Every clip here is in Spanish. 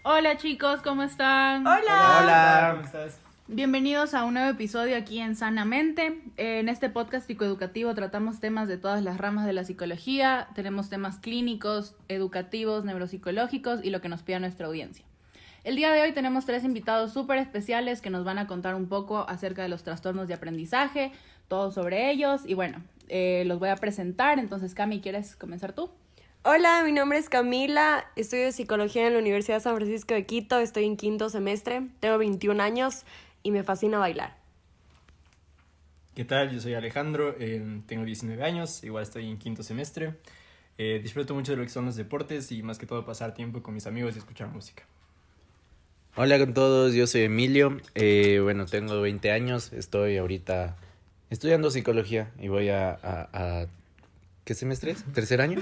Hola chicos, ¿cómo están? Hola. Hola. ¿Cómo estás? Bienvenidos a un nuevo episodio aquí en Sanamente. En este podcast psicoeducativo tratamos temas de todas las ramas de la psicología. Tenemos temas clínicos, educativos, neuropsicológicos y lo que nos pida nuestra audiencia. El día de hoy tenemos 3 invitados súper especiales que nos van a contar un poco acerca de los trastornos de aprendizaje, todo sobre ellos y bueno, los voy a presentar. Entonces, Cami, ¿quieres comenzar tú? Hola, mi nombre es Camila, estudio psicología en la Universidad San Francisco de Quito, estoy en quinto semestre, tengo 21 años y me fascina bailar. ¿Qué tal? Yo soy Alejandro, tengo 19 años, igual estoy en quinto semestre. Disfruto mucho de lo que son los deportes y más que todo pasar tiempo con mis amigos y escuchar música. Hola con todos, yo soy Emilio, tengo 20 años, estoy ahorita estudiando psicología y voy a ¿qué semestre es? ¿Tercer año?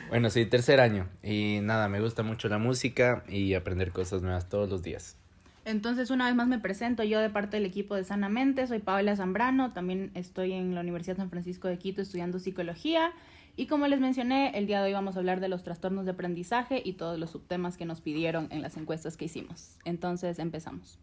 Bueno, sí, tercer año y nada, me gusta mucho la música y aprender cosas nuevas todos los días. Entonces, una vez más me presento yo de parte del equipo de Sanamente, soy Paola Zambrano, también estoy en la Universidad San Francisco de Quito estudiando psicología y como les mencioné, el día de hoy vamos a hablar de los trastornos de aprendizaje y todos los subtemas que nos pidieron en las encuestas que hicimos. Entonces, empezamos.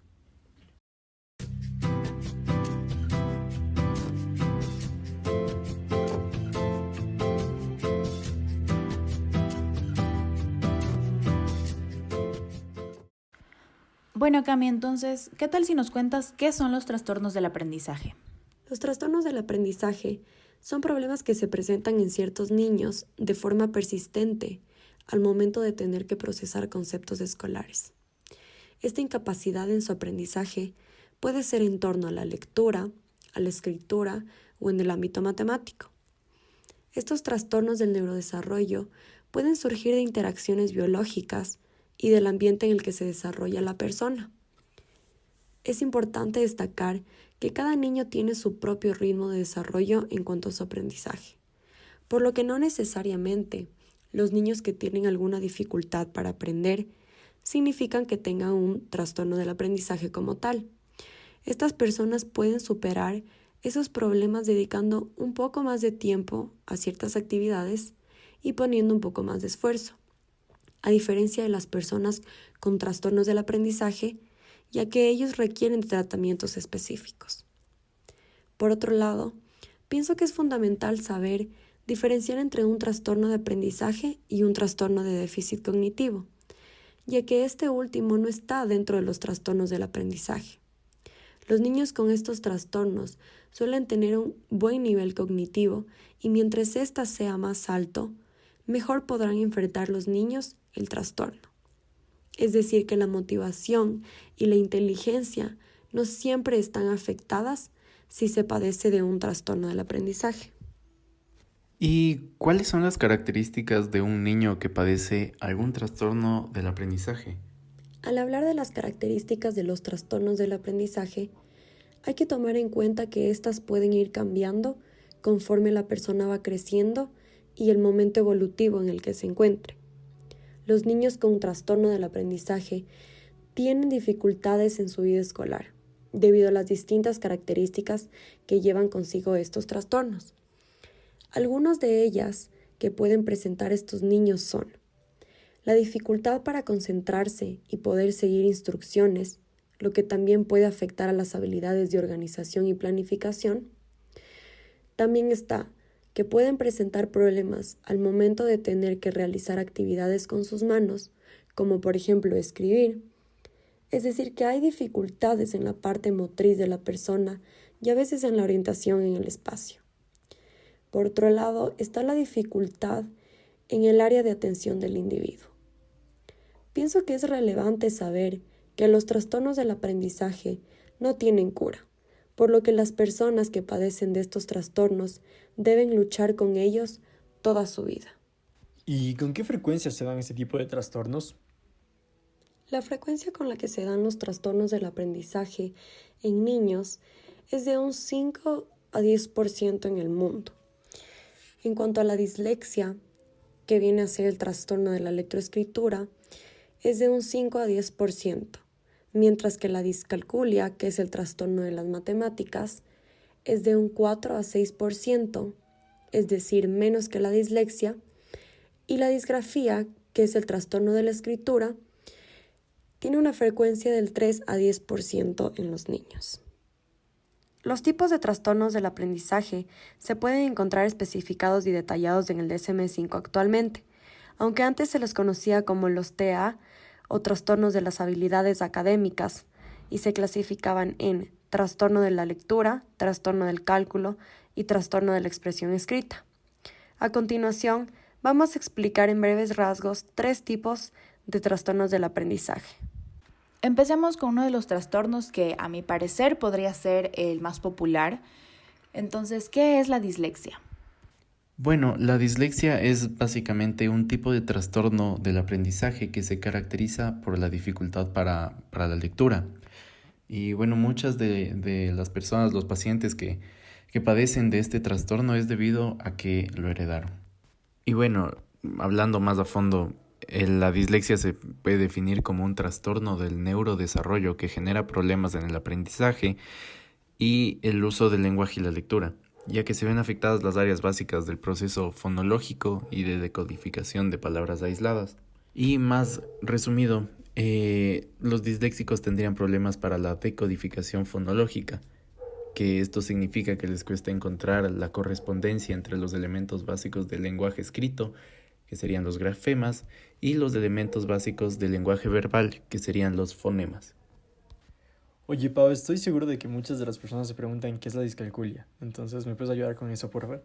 Bueno, Cami, entonces, ¿qué tal si nos cuentas qué son los trastornos del aprendizaje? Los trastornos del aprendizaje son problemas que se presentan en ciertos niños de forma persistente al momento de tener que procesar conceptos escolares. Esta incapacidad en su aprendizaje puede ser en torno a la lectura, a la escritura o en el ámbito matemático. Estos trastornos del neurodesarrollo pueden surgir de interacciones biológicas y del ambiente en el que se desarrolla la persona. Es importante destacar que cada niño tiene su propio ritmo de desarrollo en cuanto a su aprendizaje, por lo que no necesariamente los niños que tienen alguna dificultad para aprender significan que tengan un trastorno del aprendizaje como tal. Estas personas pueden superar esos problemas dedicando un poco más de tiempo a ciertas actividades y poniendo un poco más de esfuerzo, a diferencia de las personas con trastornos del aprendizaje, ya que ellos requieren de tratamientos específicos. Por otro lado, pienso que es fundamental saber diferenciar entre un trastorno de aprendizaje y un trastorno de déficit cognitivo, ya que este último no está dentro de los trastornos del aprendizaje. Los niños con estos trastornos suelen tener un buen nivel cognitivo y mientras ésta sea más alto, mejor podrán enfrentar los niños el trastorno. Es decir, que la motivación y la inteligencia no siempre están afectadas si se padece de un trastorno del aprendizaje. ¿Y cuáles son las características de un niño que padece algún trastorno del aprendizaje? Al hablar de las características de los trastornos del aprendizaje, hay que tomar en cuenta que éstas pueden ir cambiando conforme la persona va creciendo y el momento evolutivo en el que se encuentre. Los niños con trastorno del aprendizaje tienen dificultades en su vida escolar, debido a las distintas características que llevan consigo estos trastornos. Algunas de ellas que pueden presentar estos niños son la dificultad para concentrarse y poder seguir instrucciones, lo que también puede afectar a las habilidades de organización y planificación. También está que pueden presentar problemas al momento de tener que realizar actividades con sus manos, como por ejemplo escribir. Es decir, que hay dificultades en la parte motriz de la persona y a veces en la orientación en el espacio. Por otro lado, está la dificultad en el área de atención del individuo. Pienso que es relevante saber que los trastornos del aprendizaje no tienen cura, por lo que las personas que padecen de estos trastornos deben luchar con ellos toda su vida. ¿Y con qué frecuencia se dan este tipo de trastornos? La frecuencia con la que se dan los trastornos del aprendizaje en niños es de un 5 a 10% en el mundo. En cuanto a la dislexia, que viene a ser el trastorno de la lectoescritura, es de un 5 a 10%, mientras que la discalculia, que es el trastorno de las matemáticas, es de un 4 a 6%, es decir, menos que la dislexia, y la disgrafía, que es el trastorno de la escritura, tiene una frecuencia del 3 a 10% en los niños. Los tipos de trastornos del aprendizaje se pueden encontrar especificados y detallados en el DSM-5 actualmente, aunque antes se los conocía como los TA o trastornos de las habilidades académicas y se clasificaban en trastorno de la lectura, trastorno del cálculo y trastorno de la expresión escrita. A continuación, vamos a explicar en breves rasgos 3 tipos de trastornos del aprendizaje. Empecemos con uno de los trastornos que, a mi parecer, podría ser el más popular. Entonces, ¿qué es la dislexia? Bueno, la dislexia es básicamente un tipo de trastorno del aprendizaje que se caracteriza por la dificultad para la lectura. Y bueno, muchas de las personas, los pacientes que padecen de este trastorno es debido a que lo heredaron. Y bueno, hablando más a fondo, la dislexia se puede definir como un trastorno del neurodesarrollo que genera problemas en el aprendizaje y el uso del lenguaje y la lectura, ya que se ven afectadas las áreas básicas del proceso fonológico y de decodificación de palabras aisladas. Y más resumido, los disléxicos tendrían problemas para la decodificación fonológica, que esto significa que les cuesta encontrar la correspondencia entre los elementos básicos del lenguaje escrito, que serían los grafemas, y los elementos básicos del lenguaje verbal, que serían los fonemas. Oye, Pau, estoy seguro de que muchas de las personas se preguntan qué es la discalculia. Entonces, ¿me puedes ayudar con eso, por favor?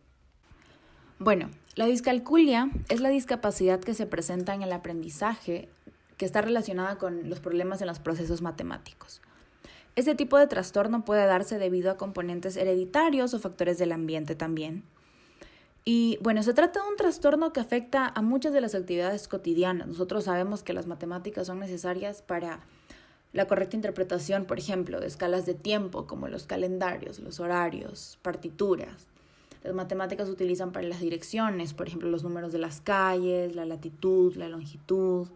Bueno, la discalculia es la discapacidad que se presenta en el aprendizaje que está relacionada con los problemas en los procesos matemáticos. Este tipo de trastorno puede darse debido a componentes hereditarios o factores del ambiente también. Y bueno, se trata de un trastorno que afecta a muchas de las actividades cotidianas. Nosotros sabemos que las matemáticas son necesarias para la correcta interpretación, por ejemplo, de escalas de tiempo, como los calendarios, los horarios, partituras. Las matemáticas se utilizan para las direcciones, por ejemplo, los números de las calles, la latitud, la longitud,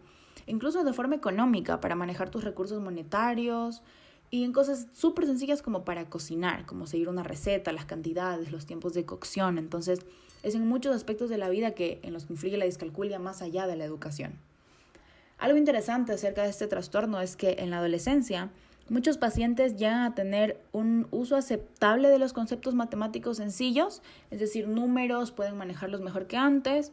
incluso de forma económica, para manejar tus recursos monetarios, y en cosas súper sencillas como para cocinar, como seguir una receta, las cantidades, los tiempos de cocción. Entonces, es en muchos aspectos de la vida en los que influye la discalculia más allá de la educación. Algo interesante acerca de este trastorno es que en la adolescencia muchos pacientes llegan a tener un uso aceptable de los conceptos matemáticos sencillos, es decir, números, pueden manejarlos mejor que antes,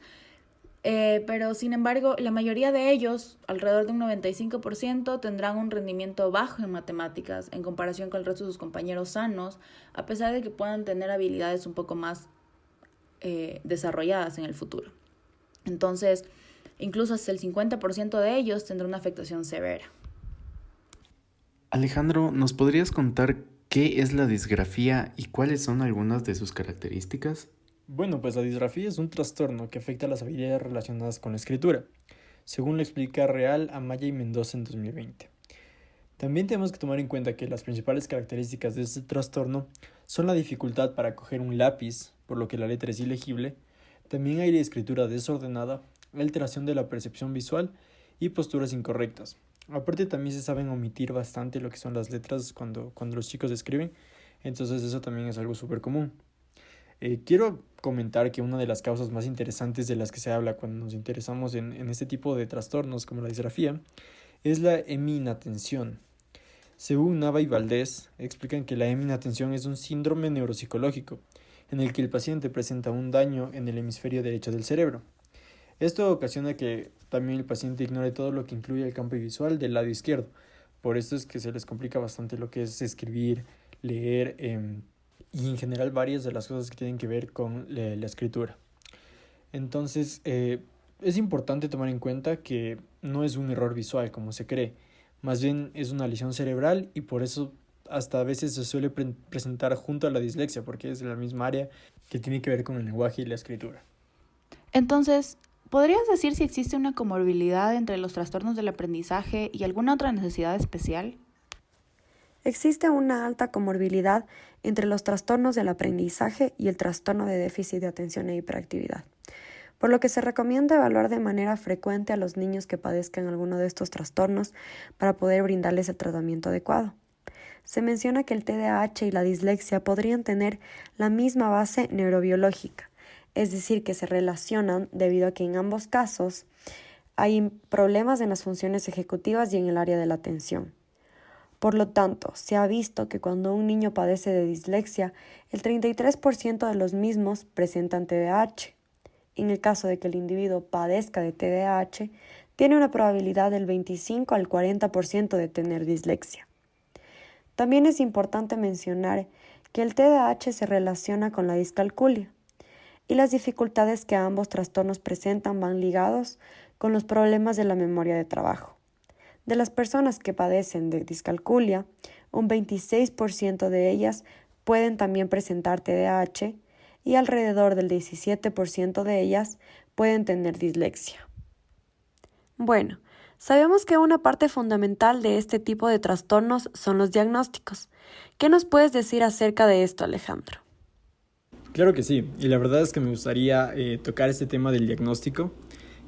pero sin embargo la mayoría de ellos, alrededor de un 95%, tendrán un rendimiento bajo en matemáticas en comparación con el resto de sus compañeros sanos, a pesar de que puedan tener habilidades un poco más desarrolladas en el futuro. Entonces, incluso hasta el 50% de ellos tendrá una afectación severa. Alejandro, ¿nos podrías contar qué es la disgrafía y cuáles son algunas de sus características? Bueno, pues la disgrafía es un trastorno que afecta a las habilidades relacionadas con la escritura, según lo explica Real, Amaya y Mendoza en 2020. También tenemos que tomar en cuenta que las principales características de este trastorno son la dificultad para coger un lápiz, por lo que la letra es ilegible, también hay escritura desordenada, alteración de la percepción visual y posturas incorrectas. Aparte también se saben omitir bastante lo que son las letras cuando los chicos escriben, entonces eso también es algo súper común. Quiero comentar que una de las causas más interesantes de las que se habla cuando nos interesamos en este tipo de trastornos como la disgrafía es la heminatención. Según Nava y Valdés, explican que la heminatención es un síndrome neuropsicológico en el que el paciente presenta un daño en el hemisferio derecho del cerebro. Esto ocasiona que también el paciente ignore todo lo que incluye el campo visual del lado izquierdo. Por esto es que se les complica bastante lo que es escribir, leer y en general varias de las cosas que tienen que ver con la escritura. Entonces, es importante tomar en cuenta que no es un error visual como se cree, más bien es una lesión cerebral y por eso hasta a veces se suele presentar junto a la dislexia, porque es la misma área que tiene que ver con el lenguaje y la escritura. Entonces, ¿podrías decir si existe una comorbilidad entre los trastornos del aprendizaje y alguna otra necesidad especial? Existe una alta comorbilidad entre los trastornos del aprendizaje y el trastorno de déficit de atención e hiperactividad, por lo que se recomienda evaluar de manera frecuente a los niños que padezcan alguno de estos trastornos para poder brindarles el tratamiento adecuado. Se menciona que el TDAH y la dislexia podrían tener la misma base neurobiológica, es decir, que se relacionan debido a que en ambos casos hay problemas en las funciones ejecutivas y en el área de la atención. Por lo tanto, se ha visto que cuando un niño padece de dislexia, el 33% de los mismos presentan TDAH. En el caso de que el individuo padezca de TDAH, tiene una probabilidad del 25 al 40% de tener dislexia. También es importante mencionar que el TDAH se relaciona con la discalculia y las dificultades que ambos trastornos presentan van ligados con los problemas de la memoria de trabajo. De las personas que padecen de discalculia, un 26% de ellas pueden también presentar TDAH y alrededor del 17% de ellas pueden tener dislexia. Bueno, sabemos que una parte fundamental de este tipo de trastornos son los diagnósticos. ¿Qué nos puedes decir acerca de esto, Alejandro? Claro que sí, y la verdad es que me gustaría tocar este tema del diagnóstico,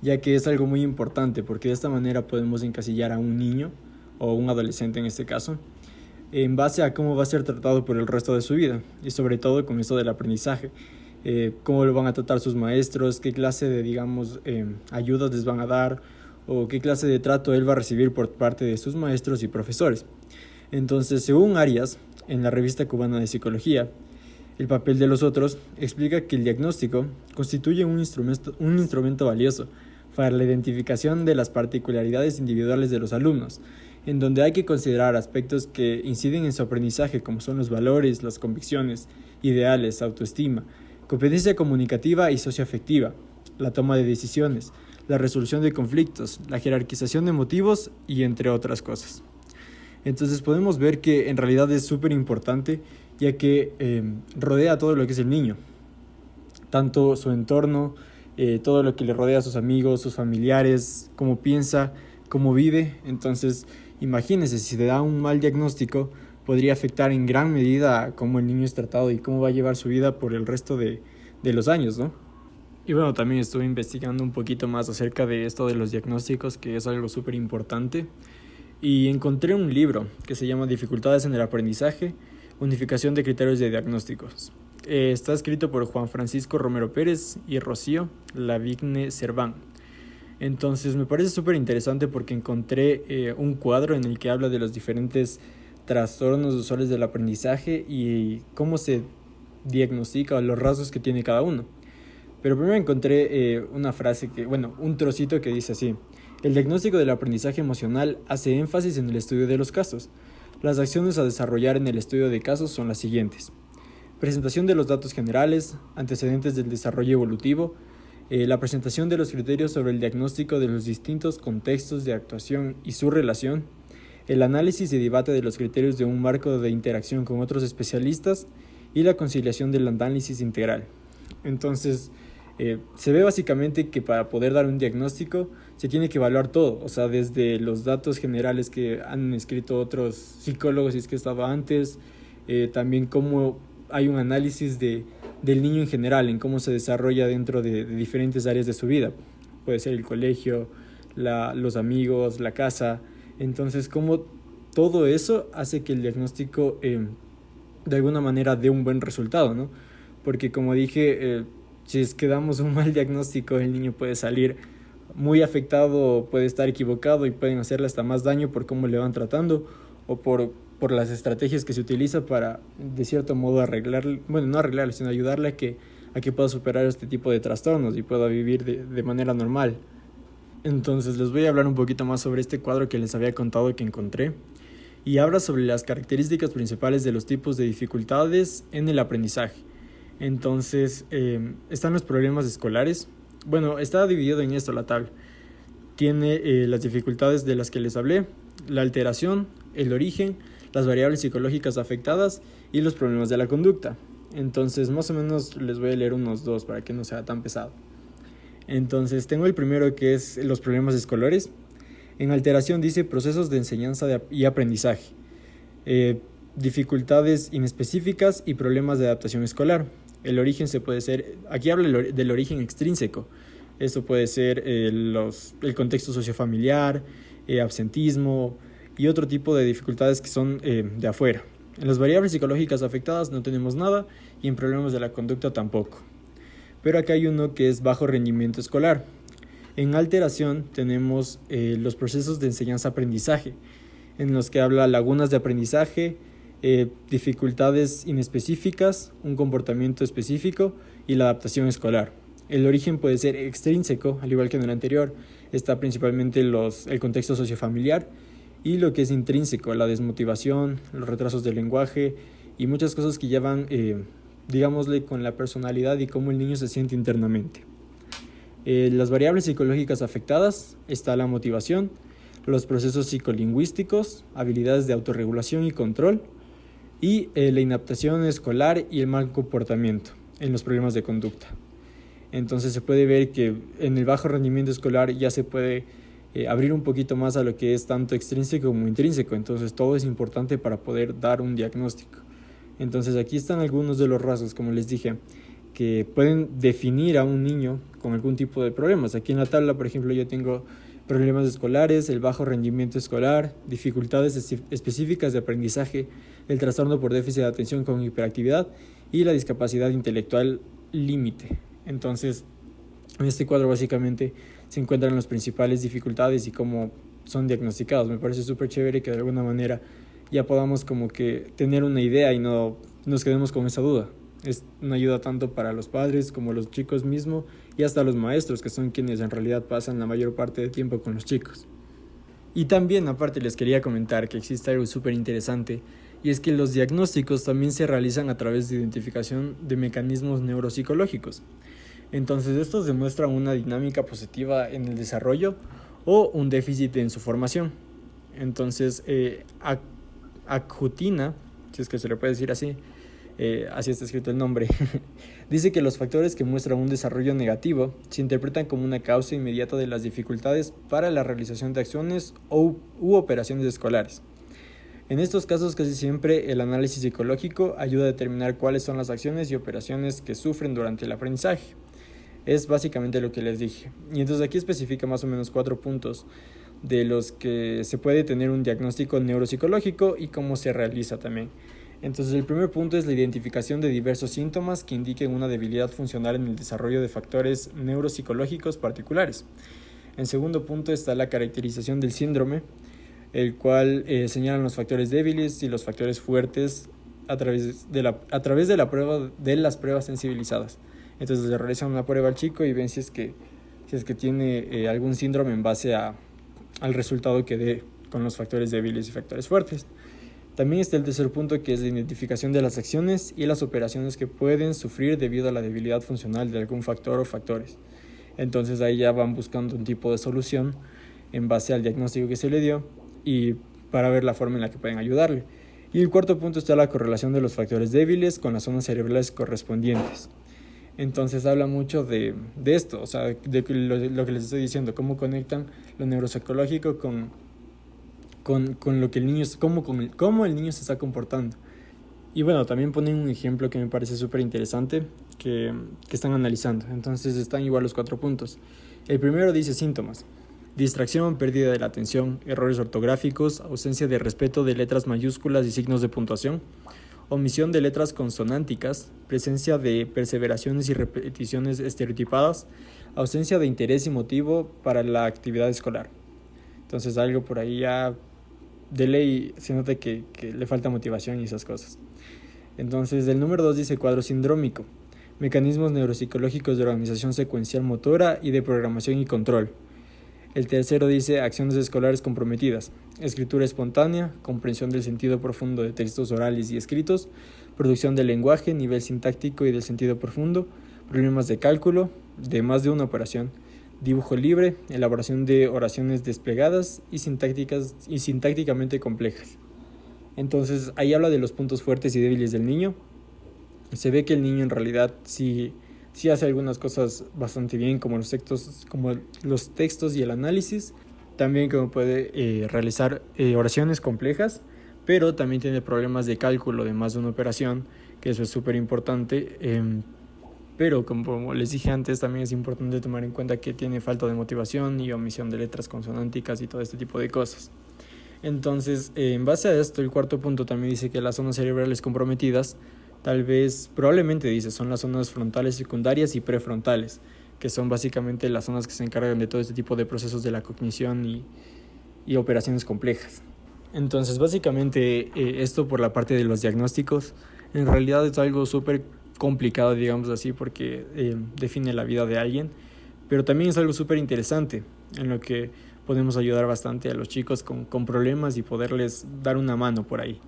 ya que es algo muy importante porque de esta manera podemos encasillar a un niño o un adolescente en este caso en base a cómo va a ser tratado por el resto de su vida y sobre todo con esto del aprendizaje, cómo lo van a tratar sus maestros, qué clase de ayudas les van a dar o qué clase de trato él va a recibir por parte de sus maestros y profesores. Entonces, según Arias, en la Revista Cubana de Psicología, el papel de los otros explica que el diagnóstico constituye un instrumento valioso para la identificación de las particularidades individuales de los alumnos, en donde hay que considerar aspectos que inciden en su aprendizaje como son los valores, las convicciones, ideales, autoestima, competencia comunicativa y socioafectiva, la toma de decisiones, la resolución de conflictos, la jerarquización de motivos y entre otras cosas. Entonces podemos ver que en realidad es súper importante ya que rodea todo lo que es el niño, tanto su entorno, todo lo que le rodea a sus amigos, sus familiares, cómo piensa, cómo vive. Entonces imagínense, si se da un mal diagnóstico podría afectar en gran medida a cómo el niño es tratado y cómo va a llevar su vida por el resto de los años, ¿no? Y bueno, también estuve investigando un poquito más acerca de esto de los diagnósticos, que es algo súper importante, y encontré un libro que se llama Dificultades en el aprendizaje, unificación de criterios de diagnósticos. Está escrito por Juan Francisco Romero Pérez y Rocío Lavigne Serván. Entonces me parece súper interesante porque encontré un cuadro en el que habla de los diferentes trastornos usuales del aprendizaje y cómo se diagnostica o los rasgos que tiene cada uno. Pero primero encontré una frase un trocito que dice así: el diagnóstico del aprendizaje emocional hace énfasis en el estudio de los casos. Las acciones a desarrollar en el estudio de casos son las siguientes: presentación de los datos generales, antecedentes del desarrollo evolutivo, la presentación de los criterios sobre el diagnóstico de los distintos contextos de actuación y su relación, el análisis y debate de los criterios de un marco de interacción con otros especialistas y la conciliación del análisis integral. Entonces, se ve básicamente que para poder dar un diagnóstico se tiene que evaluar todo, o sea, desde los datos generales que han escrito otros psicólogos y es que estaba antes, también cómo hay un análisis del niño en general, en cómo se desarrolla dentro de diferentes áreas de su vida. Puede ser el colegio, los amigos, la casa. Entonces, cómo todo eso hace que el diagnóstico de alguna manera dé un buen resultado, ¿no? Porque como dije, si es que damos un mal diagnóstico, el niño puede salir muy afectado, puede estar equivocado y pueden hacerle hasta más daño por cómo le van tratando o por las estrategias que se utiliza para, de cierto modo, sino ayudarle a que pueda superar este tipo de trastornos y pueda vivir de manera normal. Entonces les voy a hablar un poquito más sobre este cuadro que les había contado que encontré y habla sobre las características principales de los tipos de dificultades en el aprendizaje. Entonces están los problemas escolares. Bueno, está dividido en esto la tabla. Tiene las dificultades de las que les hablé, la alteración, el origen, las variables psicológicas afectadas y los problemas de la conducta. Entonces, más o menos les voy a leer unos dos para que no sea tan pesado. Entonces, tengo el primero que es los problemas escolares. En alteración dice procesos de enseñanza y aprendizaje, dificultades inespecíficas y problemas de adaptación escolar. El origen aquí habla del origen extrínseco. Esto puede ser el contexto sociofamiliar, absentismo y otro tipo de dificultades que son de afuera. En las variables psicológicas afectadas no tenemos nada y en problemas de la conducta tampoco. Pero acá hay uno que es bajo rendimiento escolar. En alteración tenemos los procesos de enseñanza-aprendizaje, en los que habla lagunas de aprendizaje, dificultades inespecíficas, un comportamiento específico y la adaptación escolar. El origen puede ser extrínseco, al igual que en el anterior, está principalmente el contexto sociofamiliar, y lo que es intrínseco, la desmotivación, los retrasos del lenguaje y muchas cosas que llevan, digámosle, con la personalidad y cómo el niño se siente internamente. Las variables psicológicas afectadas está la motivación, los procesos psicolingüísticos, habilidades de autorregulación y control, y la inadaptación escolar y el mal comportamiento en los problemas de conducta. Entonces se puede ver que en el bajo rendimiento escolar ya se puede abrir un poquito más a lo que es tanto extrínseco como intrínseco. Entonces todo es importante para poder dar un diagnóstico. Entonces aquí están algunos de los rasgos, como les dije, que pueden definir a un niño con algún tipo de problemas. Aquí en la tabla, por ejemplo, yo tengo problemas escolares, el bajo rendimiento escolar, dificultades específicas de aprendizaje, el trastorno por déficit de atención con hiperactividad y la discapacidad intelectual límite. Entonces, en este cuadro básicamente se encuentran las principales dificultades y cómo son diagnosticados. Me parece súper chévere que de alguna manera ya podamos como que tener una idea y no nos quedemos con esa duda. Es una ayuda tanto para los padres como los chicos mismos y hasta los maestros, que son quienes en realidad pasan la mayor parte del tiempo con los chicos. Y también, aparte, les quería comentar que existe algo súper interesante, y es que los diagnósticos también se realizan a través de identificación de mecanismos neuropsicológicos. Entonces, estos demuestran una dinámica positiva en el desarrollo o un déficit en su formación. Entonces, Akhutina, si es que se le puede decir así, así está escrito el nombre, dice que los factores que muestran un desarrollo negativo se interpretan como una causa inmediata de las dificultades para la realización de acciones u operaciones escolares. En estos casos, casi siempre el análisis psicológico ayuda a determinar cuáles son las acciones y operaciones que sufren durante el aprendizaje. Es básicamente lo que les dije. Y entonces aquí especifica más o menos 4 puntos de los que se puede tener un diagnóstico neuropsicológico y cómo se realiza también. Entonces el primer punto es la identificación de diversos síntomas que indiquen una debilidad funcional en el desarrollo de factores neuropsicológicos particulares. En segundo punto está la caracterización del síndrome, el cual señalan los factores débiles y los factores fuertes a través de las pruebas sensibilizadas. Entonces le realizan una prueba al chico y ven si es que tiene algún síndrome en base al resultado que dé con los factores débiles y factores fuertes. También está el tercer punto, que es la identificación de las acciones y las operaciones que pueden sufrir debido a la debilidad funcional de algún factor o factores. Entonces ahí ya van buscando un tipo de solución en base al diagnóstico que se le dio y para ver la forma en la que pueden ayudarle. Y el cuarto punto está la correlación de los factores débiles con las zonas cerebrales correspondientes. Entonces habla mucho de esto, o sea, de lo que les estoy diciendo, cómo conectan lo neuropsicológico con lo que el niño, cómo el niño se está comportando. Y bueno, también ponen un ejemplo que me parece súper interesante que están analizando. Entonces están igual los 4 puntos. El primero dice síntomas: distracción, pérdida de la atención, errores ortográficos, ausencia de respeto de letras mayúsculas y signos de puntuación, omisión de letras consonánticas, presencia de perseveraciones y repeticiones estereotipadas, ausencia de interés y motivo para la actividad escolar. Entonces algo por ahí ya de ley se nota que le falta motivación y esas cosas. Entonces el número 2 dice cuadro sindrómico: mecanismos neuropsicológicos de organización secuencial motora y de programación y control. El tercero dice acciones escolares comprometidas: escritura espontánea, comprensión del sentido profundo de textos orales y escritos, producción del lenguaje, nivel sintáctico y del sentido profundo, problemas de cálculo, de más de una operación, dibujo libre, elaboración de oraciones desplegadas y sintácticamente complejas. Entonces ahí habla de los puntos fuertes y débiles del niño. Se ve que el niño en realidad sí hace algunas cosas bastante bien, como los textos y el análisis. También como puede realizar oraciones complejas, pero también tiene problemas de cálculo de más de una operación, que eso es súper importante. Pero como les dije antes, también es importante tomar en cuenta que tiene falta de motivación y omisión de letras consonánticas y todo este tipo de cosas. Entonces, en base a esto, el cuarto punto también dice que las zonas cerebrales comprometidas, probablemente dice, son las zonas frontales secundarias y prefrontales. que son básicamente las zonas que se encargan de todo este tipo de procesos de la cognición y operaciones complejas. Entonces, básicamente, esto por la parte de los diagnósticos, en realidad es algo súper complicado, digamos así, porque define la vida de alguien, pero también es algo súper interesante, en lo que podemos ayudar bastante a los chicos con problemas y poderles dar una mano por ahí.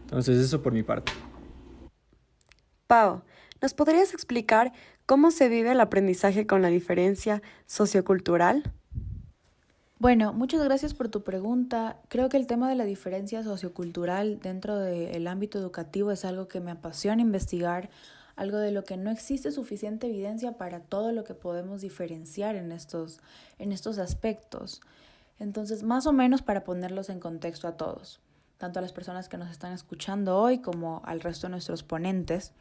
Entonces, eso por mi parte. Pau, ¿nos podrías explicar cómo se vive el aprendizaje con la diferencia sociocultural? Bueno, muchas gracias por tu pregunta. Creo que el tema de la diferencia sociocultural dentro del ámbito educativo es algo que me apasiona investigar, algo de lo que no existe suficiente evidencia para todo lo que podemos diferenciar en estos aspectos. Entonces, más o menos para ponerlos en contexto a todos, tanto a las personas que nos están escuchando hoy como al resto de nuestros ponentes.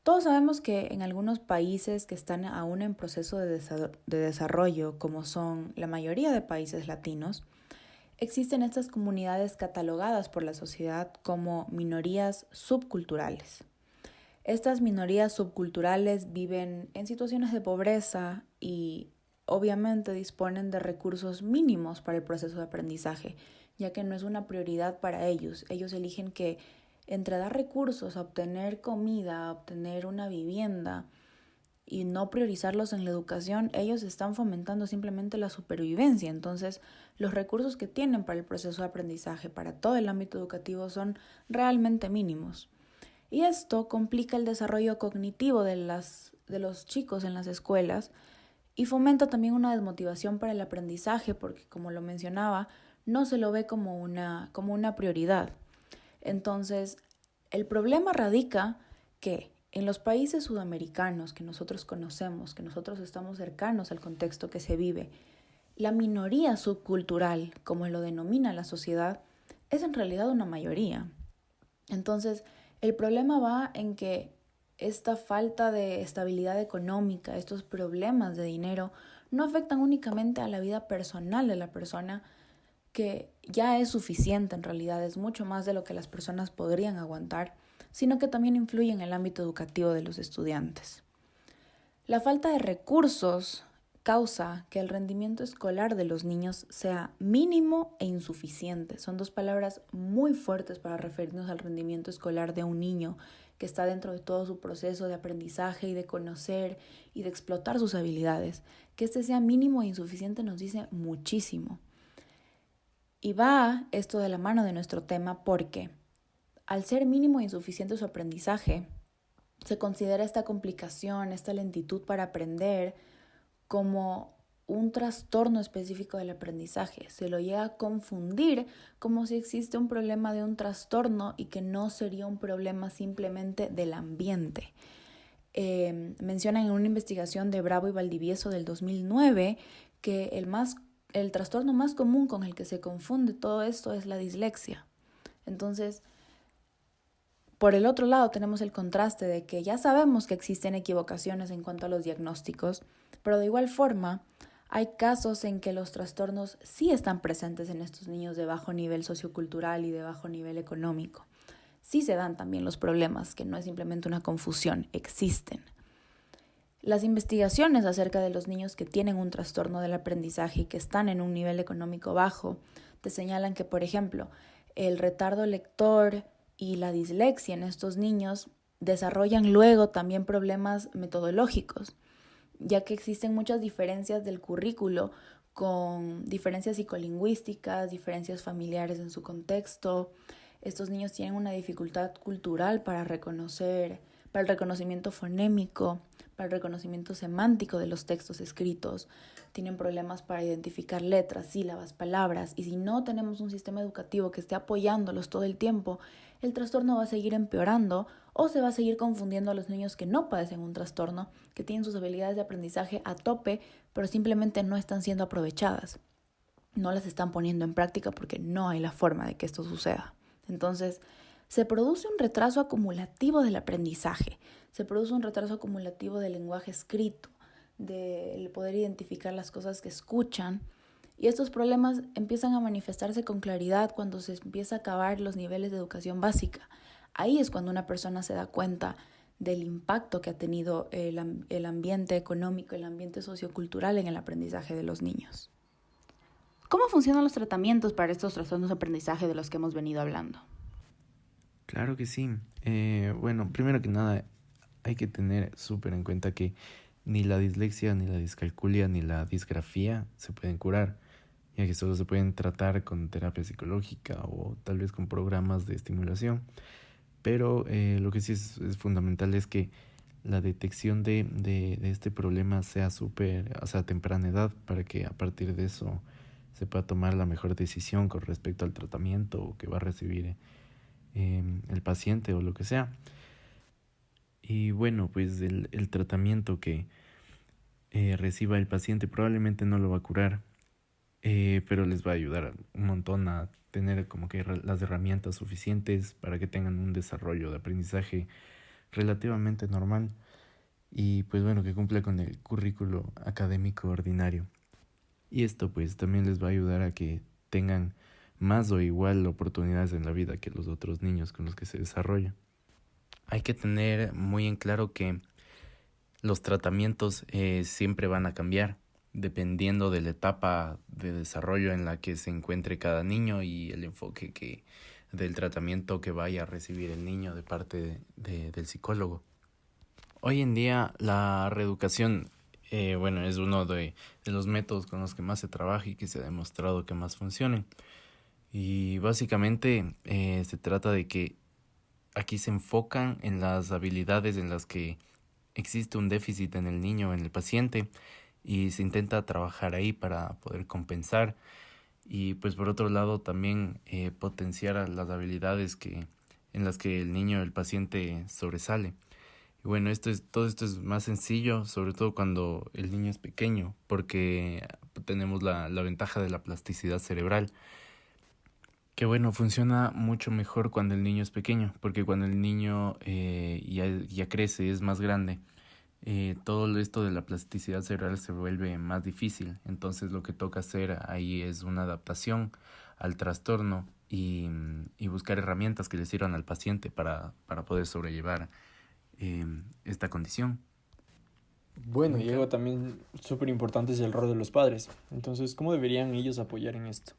Todos sabemos que en algunos países que están aún en proceso de desarrollo, como son la mayoría de países latinos, existen estas comunidades catalogadas por la sociedad como minorías subculturales. Estas minorías subculturales viven en situaciones de pobreza y obviamente disponen de recursos mínimos para el proceso de aprendizaje, ya que no es una prioridad para ellos. Ellos eligen que entre dar recursos a obtener comida, a obtener una vivienda y no priorizarlos en la educación, ellos están fomentando simplemente la supervivencia. Entonces, los recursos que tienen para el proceso de aprendizaje, para todo el ámbito educativo, son realmente mínimos. Y esto complica el desarrollo cognitivo de los chicos en las escuelas y fomenta también una desmotivación para el aprendizaje porque, como lo mencionaba, no se lo ve como una prioridad. Entonces, el problema radica que en los países sudamericanos que nosotros conocemos, que nosotros estamos cercanos al contexto que se vive, la minoría subcultural, como lo denomina la sociedad, es en realidad una mayoría. Entonces, el problema va en que esta falta de estabilidad económica, estos problemas de dinero, no afectan únicamente a la vida personal de la persona, que ya es suficiente en realidad, es mucho más de lo que las personas podrían aguantar, sino que también influye en el ámbito educativo de los estudiantes. La falta de recursos causa que el rendimiento escolar de los niños sea mínimo e insuficiente. Son dos palabras muy fuertes para referirnos al rendimiento escolar de un niño que está dentro de todo su proceso de aprendizaje y de conocer y de explotar sus habilidades. Que este sea mínimo e insuficiente nos dice muchísimo. Y va esto de la mano de nuestro tema porque al ser mínimo e insuficiente su aprendizaje, se considera esta complicación, esta lentitud para aprender como un trastorno específico del aprendizaje. Se lo llega a confundir como si existe un problema de un trastorno y que no sería un problema simplemente del ambiente. Mencionan en una investigación de Bravo y Valdivieso del 2009 que el trastorno más común con el que se confunde todo esto es la dislexia. Entonces, por el otro lado tenemos el contraste de que ya sabemos que existen equivocaciones en cuanto a los diagnósticos, pero de igual forma hay casos en que los trastornos sí están presentes en estos niños de bajo nivel sociocultural y de bajo nivel económico. Sí se dan también los problemas, que no es simplemente una confusión, existen. Las investigaciones acerca de los niños que tienen un trastorno del aprendizaje y que están en un nivel económico bajo te señalan que, por ejemplo, el retardo lector y la dislexia en estos niños desarrollan luego también problemas metodológicos, ya que existen muchas diferencias del currículo con diferencias psicolingüísticas, diferencias familiares en su contexto. Estos niños tienen una dificultad cultural para el reconocimiento fonémico, para el reconocimiento semántico de los textos escritos. Tienen problemas para identificar letras, sílabas, palabras. Y si no tenemos un sistema educativo que esté apoyándolos todo el tiempo, el trastorno va a seguir empeorando o se va a seguir confundiendo a los niños que no padecen un trastorno, que tienen sus habilidades de aprendizaje a tope, pero simplemente no están siendo aprovechadas. No las están poniendo en práctica porque no hay la forma de que esto suceda. Entonces, se produce un retraso acumulativo del aprendizaje, se produce un retraso acumulativo del lenguaje escrito, del poder identificar las cosas que escuchan, y estos problemas empiezan a manifestarse con claridad cuando se empieza a acabar los niveles de educación básica. Ahí es cuando una persona se da cuenta del impacto que ha tenido el ambiente económico, el ambiente sociocultural en el aprendizaje de los niños. ¿Cómo funcionan los tratamientos para estos trastornos de aprendizaje de los que hemos venido hablando? Claro que sí. Bueno, primero que nada, hay que tener súper en cuenta que ni la dislexia, ni la discalculia, ni la disgrafía se pueden curar, ya que solo se pueden tratar con terapia psicológica o tal vez con programas de estimulación. Pero lo que sí es fundamental es que la detección de este problema sea a temprana edad, para que a partir de eso se pueda tomar la mejor decisión con respecto al tratamiento que va a recibir el paciente o lo que sea. Y bueno, pues el tratamiento que reciba el paciente probablemente no lo va a curar, pero les va a ayudar un montón a tener como que las herramientas suficientes para que tengan un desarrollo de aprendizaje relativamente normal y pues bueno, que cumpla con el currículo académico ordinario. Y esto pues también les va a ayudar a que tengan más o igual oportunidades en la vida que los otros niños con los que se desarrollan. Hay que tener muy en claro que los tratamientos siempre van a cambiar dependiendo de la etapa de desarrollo en la que se encuentre cada niño y el enfoque del tratamiento que vaya a recibir el niño de parte del psicólogo. Hoy en día la reeducación es uno de los métodos con los que más se trabaja y que se ha demostrado que más funcionan. Y básicamente se trata de que aquí se enfocan en las habilidades en las que existe un déficit en el niño o en el paciente y se intenta trabajar ahí para poder compensar y pues por otro lado también potenciar las habilidades en las que el niño o el paciente sobresale. Y bueno, todo esto es más sencillo, sobre todo cuando el niño es pequeño, porque tenemos la ventaja de la plasticidad cerebral, que bueno, funciona mucho mejor cuando el niño es pequeño, porque cuando el niño ya crece, es más grande, todo esto de la plasticidad cerebral se vuelve más difícil. Entonces lo que toca hacer ahí es una adaptación al trastorno y buscar herramientas que le sirvan al paciente para poder sobrellevar esta condición. Bueno, y algo también súper importante es el rol de los padres. Entonces, ¿cómo deberían ellos apoyar en esto?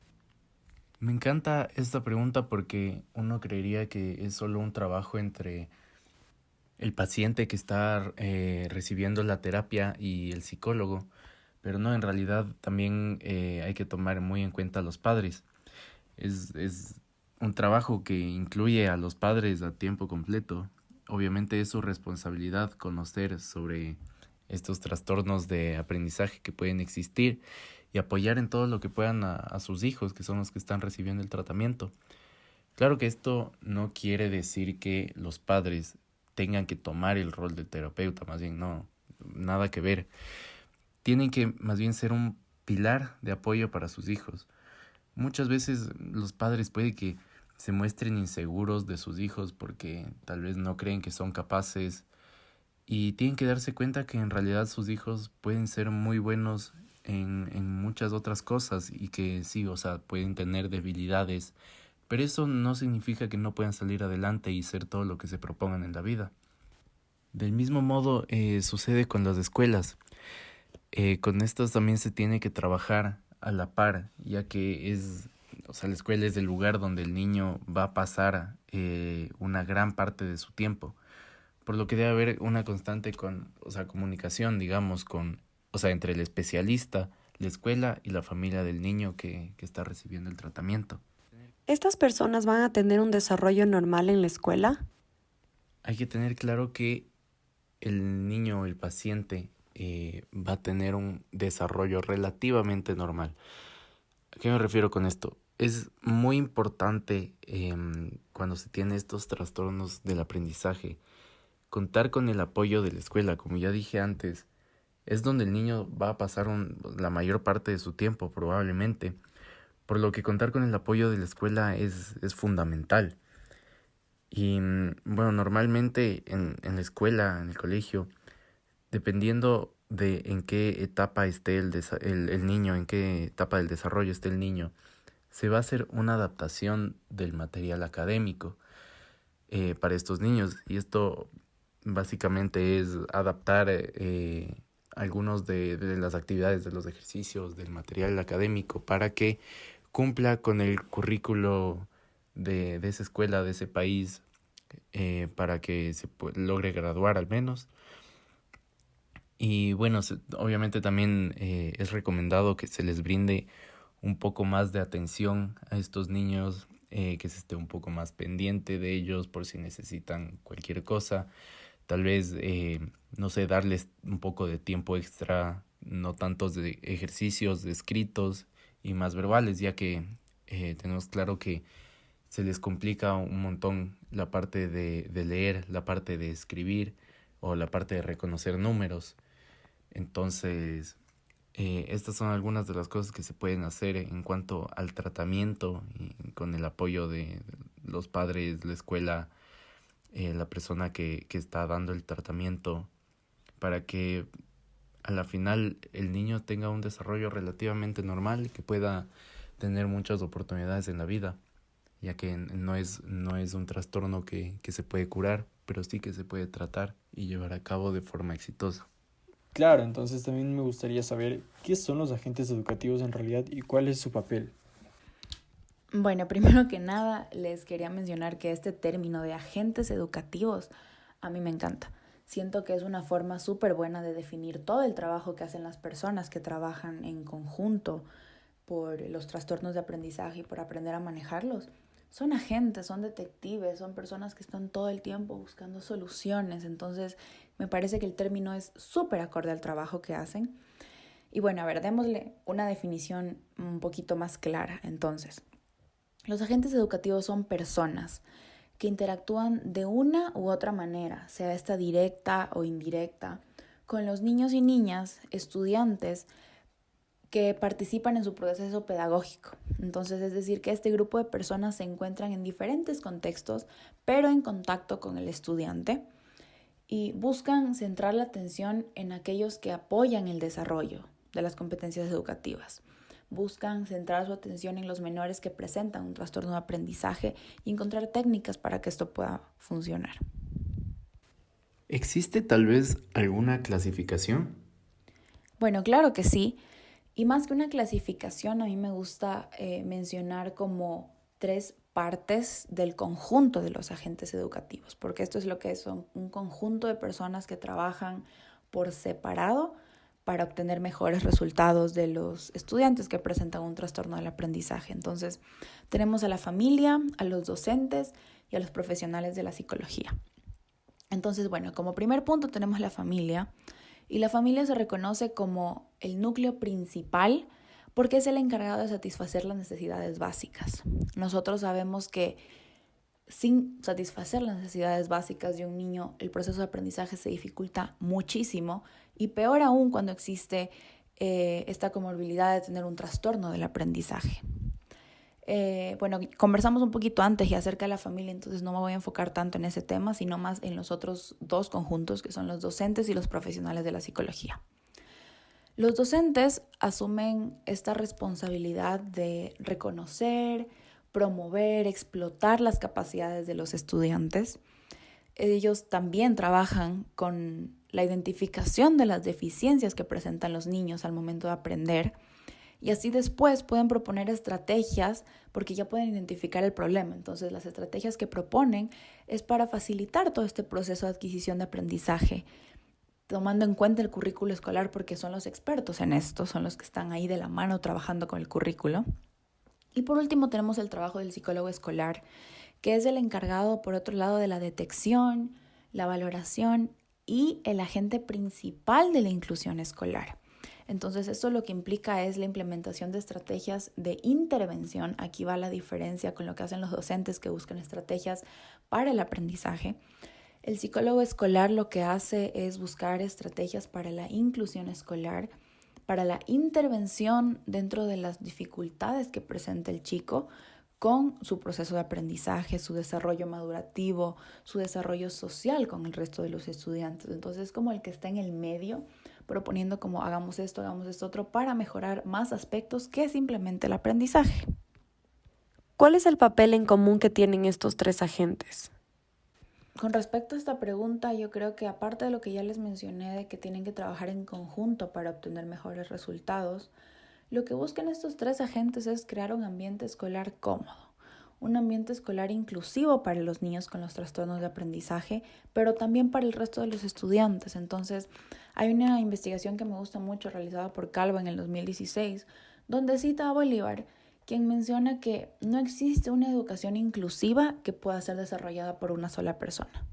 Me encanta esta pregunta porque uno creería que es solo un trabajo entre el paciente que está recibiendo la terapia y el psicólogo, pero no, en realidad también hay que tomar muy en cuenta a los padres. Es un trabajo que incluye a los padres a tiempo completo. Obviamente es su responsabilidad conocer sobre estos trastornos de aprendizaje que pueden existir y apoyar en todo lo que puedan a sus hijos, que son los que están recibiendo el tratamiento. Claro que esto no quiere decir que los padres tengan que tomar el rol de terapeuta, más bien no, nada que ver. Tienen que más bien ser un pilar de apoyo para sus hijos. Muchas veces los padres puede que se muestren inseguros de sus hijos porque tal vez no creen que son capaces y tienen que darse cuenta que en realidad sus hijos pueden ser muy buenos en muchas otras cosas y que sí, o sea, pueden tener debilidades, pero eso no significa que no puedan salir adelante y ser todo lo que se propongan en la vida. Del mismo modo sucede con las escuelas. Con estas también se tiene que trabajar a la par, ya que la escuela es el lugar donde el niño va a pasar una gran parte de su tiempo. Por lo que debe haber una constante comunicación, digamos, entre el especialista, la escuela y la familia del niño que está recibiendo el tratamiento. ¿Estas personas van a tener un desarrollo normal en la escuela? Hay que tener claro que el niño o el paciente va a tener un desarrollo relativamente normal. ¿A qué me refiero con esto? Es muy importante cuando se tiene estos trastornos del aprendizaje contar con el apoyo de la escuela. Como ya dije antes, es donde el niño va a pasar la mayor parte de su tiempo probablemente, por lo que contar con el apoyo de la escuela es fundamental. Y bueno, normalmente en la escuela, en el colegio, dependiendo de en qué etapa esté el niño, en qué etapa del desarrollo esté el niño, se va a hacer una adaptación del material académico para estos niños. Y esto básicamente es adaptar algunos de las actividades, de los ejercicios, del material académico para que cumpla con el currículo de esa escuela, de ese país, para que se logre graduar al menos. Y bueno, obviamente también es recomendado que se les brinde un poco más de atención a estos niños, que se esté un poco más pendiente de ellos por si necesitan cualquier cosa. Tal vez, no sé, darles un poco de tiempo extra, no tantos de ejercicios escritos y más verbales, ya que tenemos claro que se les complica un montón la parte de leer, la parte de escribir o la parte de reconocer números. Entonces, estas son algunas de las cosas que se pueden hacer en cuanto al tratamiento y con el apoyo de los padres, la escuela, la persona que está dando el tratamiento, para que a la final el niño tenga un desarrollo relativamente normal y que pueda tener muchas oportunidades en la vida, ya que no es un trastorno que se puede curar, pero sí que se puede tratar y llevar a cabo de forma exitosa. Claro, entonces también me gustaría saber qué son los agentes educativos en realidad y cuál es su papel. Bueno, primero que nada, les quería mencionar que este término de agentes educativos a mí me encanta. Siento que es una forma súper buena de definir todo el trabajo que hacen las personas que trabajan en conjunto por los trastornos de aprendizaje y por aprender a manejarlos. Son agentes, son detectives, son personas que están todo el tiempo buscando soluciones. Entonces, me parece que el término es súper acorde al trabajo que hacen. Y bueno, a ver, démosle una definición un poquito más clara. Entonces, los agentes educativos son personas que interactúan de una u otra manera, sea esta directa o indirecta, con los niños y niñas, estudiantes, que participan en su proceso pedagógico. Entonces, es decir, que este grupo de personas se encuentran en diferentes contextos, pero en contacto con el estudiante y buscan centrar la atención en aquellos que apoyan el desarrollo de las competencias educativas. Buscan centrar su atención en los menores que presentan un trastorno de aprendizaje y encontrar técnicas para que esto pueda funcionar. ¿Existe tal vez alguna clasificación? Bueno, claro que sí. Y más que una clasificación, a mí me gusta mencionar como 3 partes del conjunto de los agentes educativos, porque esto es lo que son un conjunto de personas que trabajan por separado para obtener mejores resultados de los estudiantes que presentan un trastorno del aprendizaje. Entonces, tenemos a la familia, a los docentes y a los profesionales de la psicología. Entonces, bueno, como primer punto tenemos la familia. Y la familia se reconoce como el núcleo principal porque es el encargado de satisfacer las necesidades básicas. Nosotros sabemos que sin satisfacer las necesidades básicas de un niño, el proceso de aprendizaje se dificulta muchísimo y peor aún cuando existe esta comorbilidad de tener un trastorno del aprendizaje. Bueno, conversamos un poquito antes y acerca de la familia, entonces no me voy a enfocar tanto en ese tema, sino más en los otros 2 conjuntos, que son los docentes y los profesionales de la psicología. Los docentes asumen esta responsabilidad de reconocer, promover, explotar las capacidades de los estudiantes. Ellos también trabajan con la identificación de las deficiencias que presentan los niños al momento de aprender. Y así después pueden proponer estrategias porque ya pueden identificar el problema. Entonces, las estrategias que proponen es para facilitar todo este proceso de adquisición de aprendizaje, tomando en cuenta el currículo escolar porque son los expertos en esto, son los que están ahí de la mano trabajando con el currículo. Y por último tenemos el trabajo del psicólogo escolar, que es el encargado, por otro lado, de la detección, la valoración y el agente principal de la inclusión escolar. Entonces, esto lo que implica es la implementación de estrategias de intervención. Aquí va la diferencia con lo que hacen los docentes que buscan estrategias para el aprendizaje. El psicólogo escolar lo que hace es buscar estrategias para la inclusión escolar, para la intervención dentro de las dificultades que presenta el chico con su proceso de aprendizaje, su desarrollo madurativo, su desarrollo social con el resto de los estudiantes. Entonces, es como el que está en el medio, proponiendo como hagamos esto otro para mejorar más aspectos que simplemente el aprendizaje. ¿Cuál es el papel en común que tienen estos 3 agentes? Con respecto a esta pregunta, yo creo que aparte de lo que ya les mencioné de que tienen que trabajar en conjunto para obtener mejores resultados, lo que buscan estos tres agentes es crear un ambiente escolar cómodo, un ambiente escolar inclusivo para los niños con los trastornos de aprendizaje, pero también para el resto de los estudiantes. Entonces, hay una investigación que me gusta mucho realizada por Calvo en el 2016, donde cita a Bolívar, quien menciona que no existe una educación inclusiva que pueda ser desarrollada por una sola persona.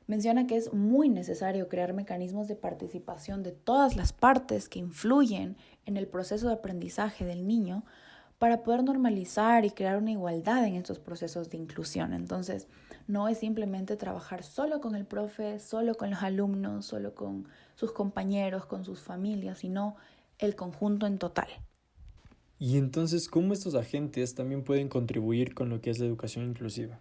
Menciona que es muy necesario crear mecanismos de participación de todas las partes que influyen en el proceso de aprendizaje del niño para poder normalizar y crear una igualdad en estos procesos de inclusión. Entonces, no es simplemente trabajar solo con el profe, solo con los alumnos, solo con sus compañeros, con sus familias, sino el conjunto en total. Y entonces, ¿cómo estos agentes también pueden contribuir con lo que es la educación inclusiva?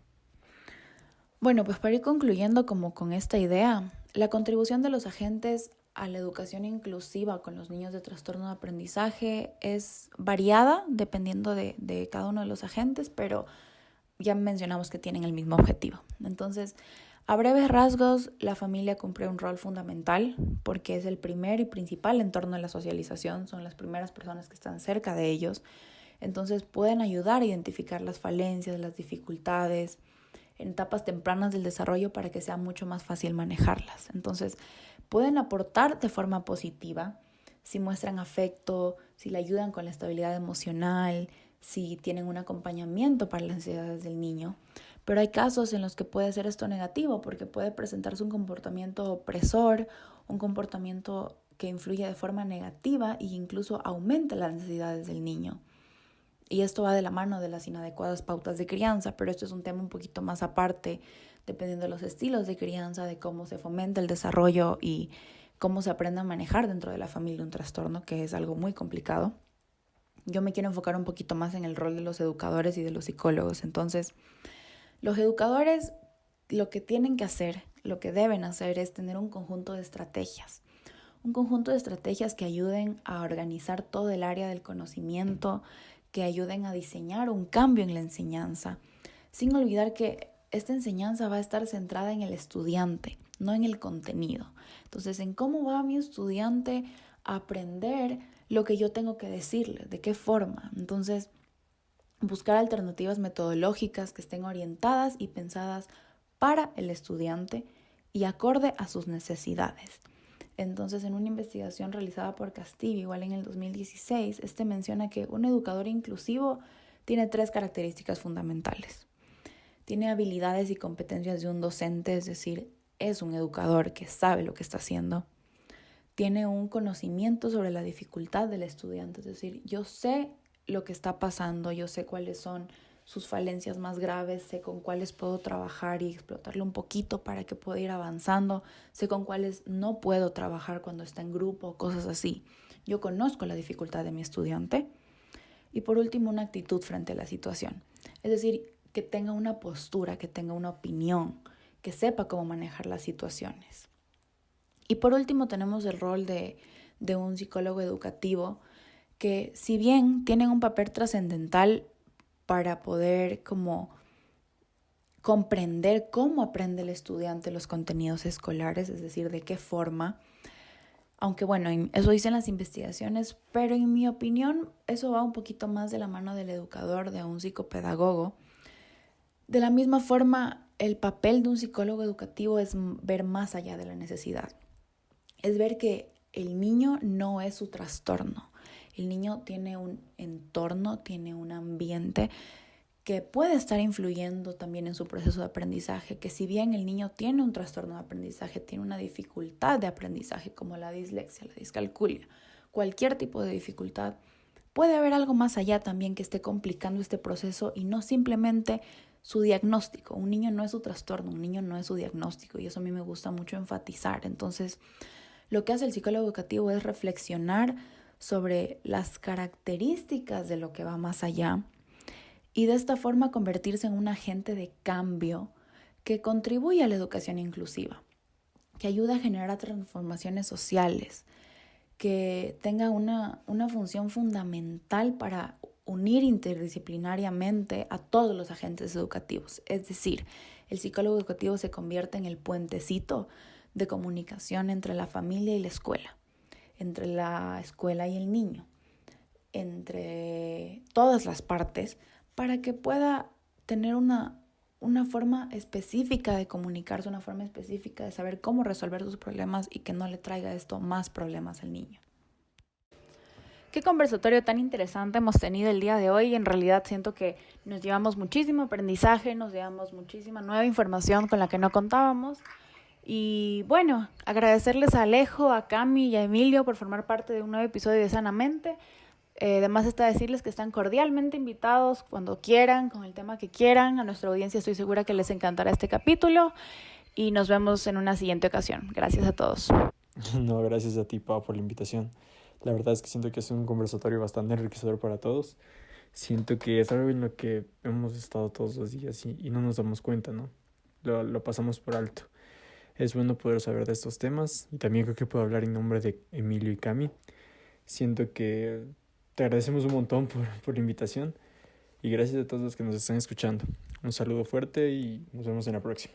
Bueno, pues para ir concluyendo como con esta idea, la contribución de los agentes a la educación inclusiva con los niños de trastorno de aprendizaje es variada dependiendo de cada uno de los agentes, pero ya mencionamos que tienen el mismo objetivo. Entonces, a breves rasgos, la familia cumple un rol fundamental porque es el primer y principal entorno de la socialización, son las primeras personas que están cerca de ellos, entonces pueden ayudar a identificar las falencias, las dificultades en etapas tempranas del desarrollo para que sea mucho más fácil manejarlas. Entonces, pueden aportar de forma positiva si muestran afecto, si le ayudan con la estabilidad emocional, si tienen un acompañamiento para las necesidades del niño. Pero hay casos en los que puede ser esto negativo porque puede presentarse un comportamiento opresor, un comportamiento que influye de forma negativa e incluso aumenta las necesidades del niño. Y esto va de la mano de las inadecuadas pautas de crianza, pero esto es un tema un poquito más aparte, dependiendo de los estilos de crianza, de cómo se fomenta el desarrollo y cómo se aprende a manejar dentro de la familia un trastorno, que es algo muy complicado. Yo me quiero enfocar un poquito más en el rol de los educadores y de los psicólogos. Entonces, los educadores lo que tienen que hacer, lo que deben hacer es tener un conjunto de estrategias. Un conjunto de estrategias que ayuden a organizar todo el área del conocimiento, que ayuden a diseñar un cambio en la enseñanza, sin olvidar que esta enseñanza va a estar centrada en el estudiante, no en el contenido. Entonces, en cómo va mi estudiante a aprender lo que yo tengo que decirle, de qué forma. Entonces, buscar alternativas metodológicas que estén orientadas y pensadas para el estudiante y acorde a sus necesidades. Entonces, en una investigación realizada por Castillo, igual en el 2016, menciona que un educador inclusivo tiene 3 características fundamentales. Tiene habilidades y competencias de un docente, es decir, es un educador que sabe lo que está haciendo. Tiene un conocimiento sobre la dificultad del estudiante, es decir, yo sé lo que está pasando, yo sé cuáles son sus falencias más graves, sé con cuáles puedo trabajar y explotarlo un poquito para que pueda ir avanzando, sé con cuáles no puedo trabajar cuando está en grupo, cosas así. Yo conozco la dificultad de mi estudiante. Y por último, una actitud frente a la situación. Es decir, que tenga una postura, que tenga una opinión, que sepa cómo manejar las situaciones. Y por último tenemos el rol de un psicólogo educativo que, si bien tienen un papel trascendental para poder como comprender cómo aprende el estudiante los contenidos escolares, es decir, de qué forma, aunque bueno, eso dicen las investigaciones, pero en mi opinión eso va un poquito más de la mano del educador, de un psicopedagogo. De la misma forma, el papel de un psicólogo educativo es ver más allá de la necesidad. Es ver que el niño no es su trastorno. El niño tiene un entorno, tiene un ambiente que puede estar influyendo también en su proceso de aprendizaje, que si bien el niño tiene un trastorno de aprendizaje, tiene una dificultad de aprendizaje como la dislexia, la discalculia, cualquier tipo de dificultad, puede haber algo más allá también que esté complicando este proceso y no simplemente su diagnóstico. Un niño no es su trastorno, un niño no es su diagnóstico y eso a mí me gusta mucho enfatizar. Entonces, lo que hace el psicólogo educativo es reflexionar sobre las características de lo que va más allá y de esta forma convertirse en un agente de cambio que contribuye a la educación inclusiva, que ayuda a generar transformaciones sociales, que tenga una función fundamental para unir interdisciplinariamente a todos los agentes educativos. Es decir, el psicólogo educativo se convierte en el puentecito de comunicación entre la familia y la escuela, entre la escuela y el niño, entre todas las partes, para que pueda tener una forma específica de comunicarse, una forma específica de saber cómo resolver sus problemas y que no le traiga esto más problemas al niño. Qué conversatorio tan interesante hemos tenido el día de hoy. En realidad siento que nos llevamos muchísimo aprendizaje, nos llevamos muchísima nueva información con la que no contábamos. Y bueno, agradecerles a Alejo, a Cami y a Emilio por formar parte de un nuevo episodio de Sanamente. Además está decirles que están cordialmente invitados cuando quieran, con el tema que quieran. A nuestra audiencia estoy segura que les encantará este capítulo y nos vemos en una siguiente ocasión. Gracias a todos. No, gracias a ti, Pau, por la invitación. La verdad es que siento que es un conversatorio bastante enriquecedor para todos. Siento que es algo en lo que hemos estado todos los días y no nos damos cuenta, ¿no? Lo pasamos por alto. Es bueno poder saber de estos temas y también creo que puedo hablar en nombre de Emilio y Cami. Siento que te agradecemos un montón por la invitación y gracias a todos los que nos están escuchando. Un saludo fuerte y nos vemos en la próxima.